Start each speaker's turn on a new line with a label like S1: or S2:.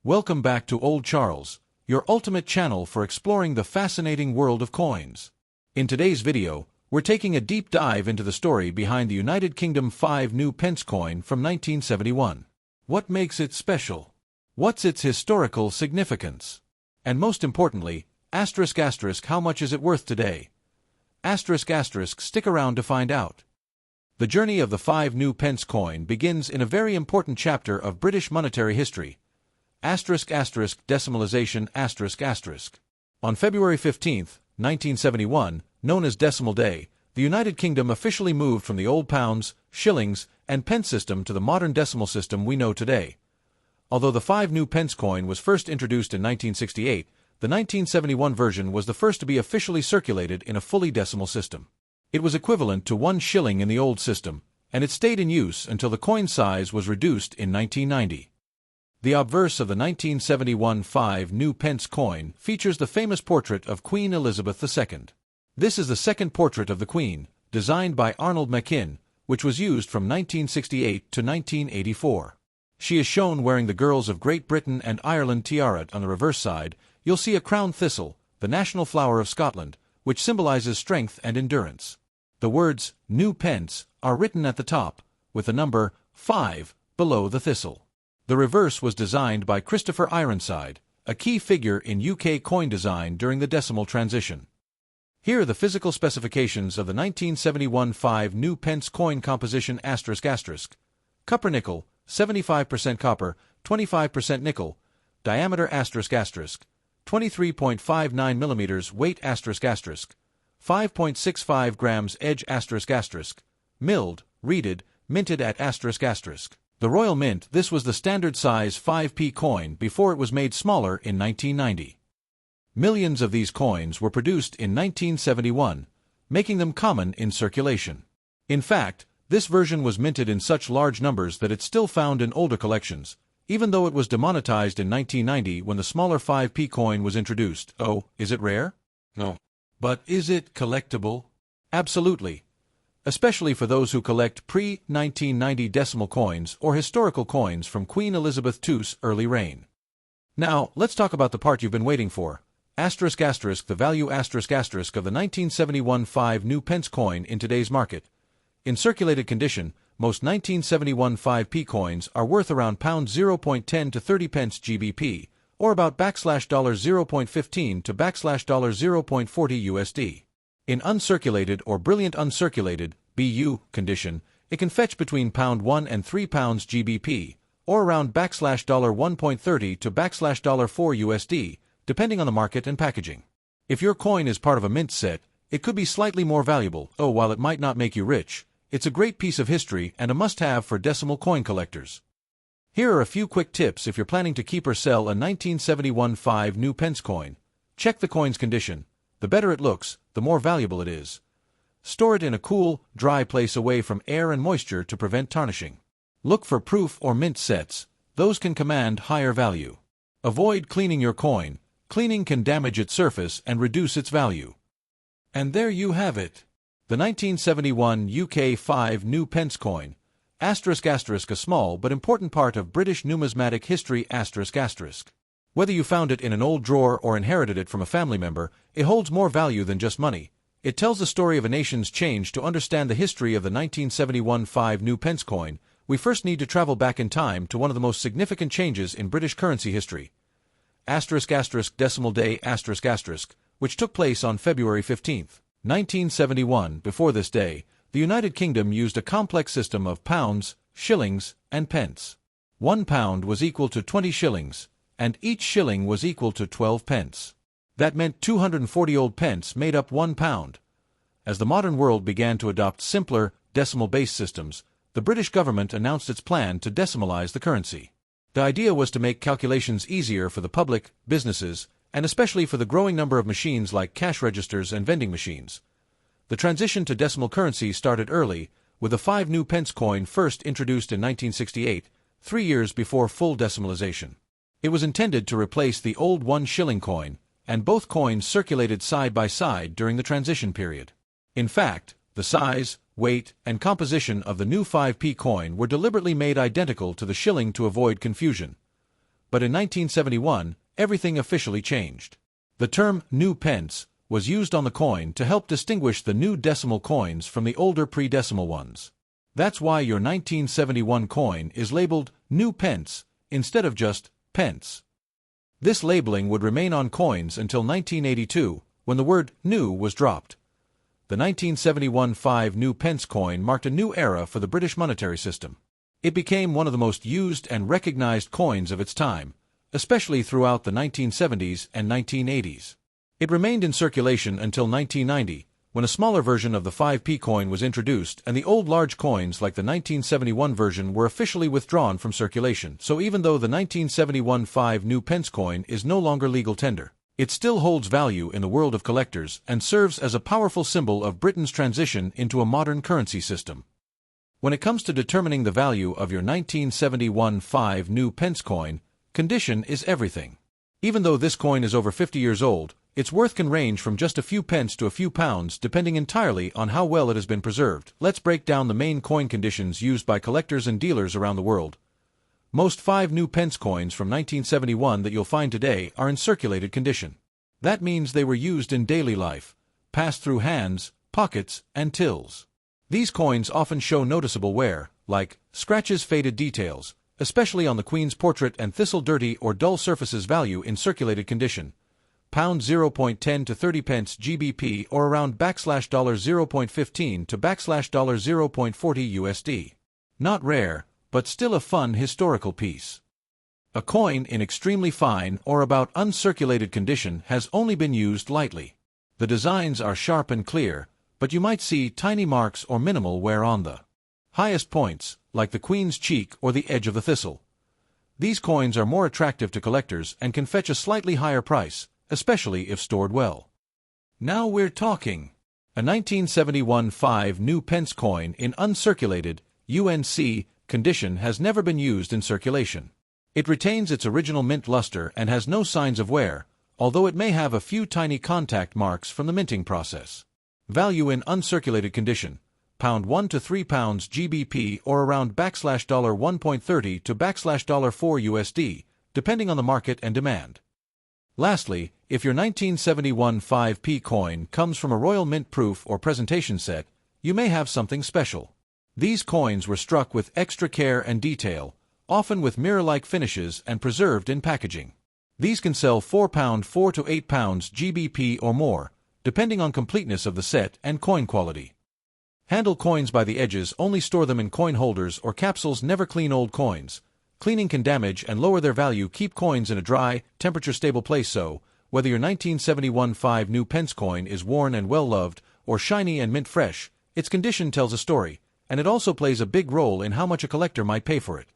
S1: Welcome back to Old Charles, your ultimate channel for exploring the fascinating world of coins. In today's video, we're taking a deep dive into the story behind the United Kingdom 5 new pence coin from 1971. What makes it special? What's its historical significance? And most importantly, how much is it worth today? Stick around to find out. The journey of the 5 new pence coin begins in a very important chapter of British monetary history. Decimalization. On February 15, 1971, known as Decimal Day, the United Kingdom officially moved from the old pounds, shillings, and pence system to the modern decimal system we know today. Although the 5 new pence coin was first introduced in 1968, the 1971 version was the first to be officially circulated in a fully decimal system. It was equivalent to 1 shilling in the old system, and it stayed in use until the coin size was reduced in 1990. The obverse of the 1971 5 new pence coin features the famous portrait of Queen Elizabeth II. This is the second portrait of the Queen, designed by Arnold Machin, which was used from 1968 to 1984. She is shown wearing the Girls of Great Britain and Ireland tiara. On the reverse side, you'll see a crown thistle, the national flower of Scotland, which symbolizes strength and endurance. The words, New Pence, are written at the top, with the number 5 below the thistle. The reverse was designed by Christopher Ironside, a key figure in UK coin design during the decimal transition. Here are the physical specifications of the 1971 5 new pence coin composition ***. Copper nickel, 75% copper, 25% nickel, diameter ***, 23.59 millimeters, weight ***, 5.65 grams, edge ***, milled, reeded, minted at ***. The Royal Mint. This was the standard size 5p coin before it was made smaller in 1990. Millions of these coins were produced in 1971, making them common in circulation. In fact, this version was minted in such large numbers that it's still found in older collections, even though it was demonetized in 1990 when the smaller 5p coin was introduced. Oh, is it rare?
S2: No.
S1: But is it collectible? Absolutely. Especially for those who collect pre-1990 decimal coins or historical coins from Queen Elizabeth II's early reign. Now, let's talk about the part you've been waiting for. The value *** of the 1971 5 new pence coin in today's market. In circulated condition, most 1971 5p coins are worth around £0.10 to 30 pence GBP, or about $0.15 to $0.40 USD. In uncirculated or brilliant uncirculated (BU) condition, it can fetch between £1 and £3 GBP, or around $1.30 to $4 USD, depending on the market and packaging. If your coin is part of a mint set, it could be slightly more valuable. While it might not make you rich, it's a great piece of history and a must-have for decimal coin collectors. Here are a few quick tips if you're planning to keep or sell a 1971 5 new pence coin. Check the coin's condition. The better it looks, the more valuable it is. Store it in a cool, dry place away from air and moisture to prevent tarnishing. Look for proof or mint sets. Those can command higher value. Avoid cleaning your coin. Cleaning can damage its surface and reduce its value. And there you have it. The 1971 UK 5 new pence coin. ***, a small but important part of British numismatic history ***. Whether you found it in an old drawer or inherited it from a family member, it holds more value than just money. It tells the story of a nation's change. To understand the history of the 1971 5 new pence coin, we first need to travel back in time to one of the most significant changes in British currency history. Decimal Day which took place on February 15, 1971. Before this day, the United Kingdom used a complex system of pounds, shillings, and pence. 1 pound was equal to 20 shillings, and each shilling was equal to 12 pence. That meant 240 old pence made up 1 pound. As the modern world began to adopt simpler, decimal-based systems, the British government announced its plan to decimalize the currency. The idea was to make calculations easier for the public, businesses, and especially for the growing number of machines like cash registers and vending machines. The transition to decimal currency started early, with the 5 new pence coin first introduced in 1968, 3 years before full decimalization. It was intended to replace the old 1 shilling coin, and both coins circulated side by side during the transition period. In fact, the size, weight, and composition of the new 5p coin were deliberately made identical to the shilling to avoid confusion. But in 1971, everything officially changed. The term new pence was used on the coin to help distinguish the new decimal coins from the older pre-decimal ones. That's why your 1971 coin is labeled new pence instead of just pence. This labeling would remain on coins until 1982, when the word new was dropped. The 1971 5 new pence coin marked a new era for the British monetary system. It became one of the most used and recognized coins of its time, especially throughout the 1970s and 1980s. It remained in circulation until 1990, when a smaller version of the 5p coin was introduced and the old large coins like the 1971 version were officially withdrawn from circulation. So even though the 1971 5 new pence coin is no longer legal tender, it still holds value in the world of collectors and serves as a powerful symbol of Britain's transition into a modern currency system. When it comes to determining the value of your 1971 5 new pence coin, condition is everything. Even though this coin is over 50 years old, its worth can range from just a few pence to a few pounds depending entirely on how well it has been preserved. Let's break down the main coin conditions used by collectors and dealers around the world. Most 5 new pence coins from 1971 that you'll find today are in circulated condition. That means they were used in daily life, passed through hands, pockets, and tills. These coins often show noticeable wear, like scratches, faded details, especially on the Queen's portrait, and thistle, dirty or dull surfaces. Value in circulated condition. Pound 0.10 to 30 pence GBP, or around $0.15 to $0.40 USD. Not rare, but still a fun historical piece. A coin in extremely fine or about uncirculated condition has only been used lightly. The designs are sharp and clear, but you might see tiny marks or minimal wear on the highest points, like the Queen's cheek or the edge of the thistle. These coins are more attractive to collectors and can fetch a slightly higher price, especially if stored well. Now we're talking. A 1971 5 new pence coin in uncirculated (UNC) condition has never been used in circulation. It retains its original mint luster and has no signs of wear, although it may have a few tiny contact marks from the minting process. Value in uncirculated condition. Pound 1 to 3 pounds GBP, or around $1.30 to $4 USD, depending on the market and demand. Lastly, if your 1971 5p coin comes from a royal mint proof or presentation set, you may have something special. These coins were struck with extra care and detail, often with mirror-like finishes and preserved in packaging. These can sell £4 to £8 GBP or more, depending on completeness of the set and coin quality. Handle coins by the edges. Only store them in coin holders or capsules. Never clean old coins. Cleaning can damage and lower their value. Keep coins in a dry, temperature-stable place. So, whether your 1971 5 new pence coin is worn and well-loved, or shiny and mint fresh, its condition tells a story, and it also plays a big role in how much a collector might pay for it.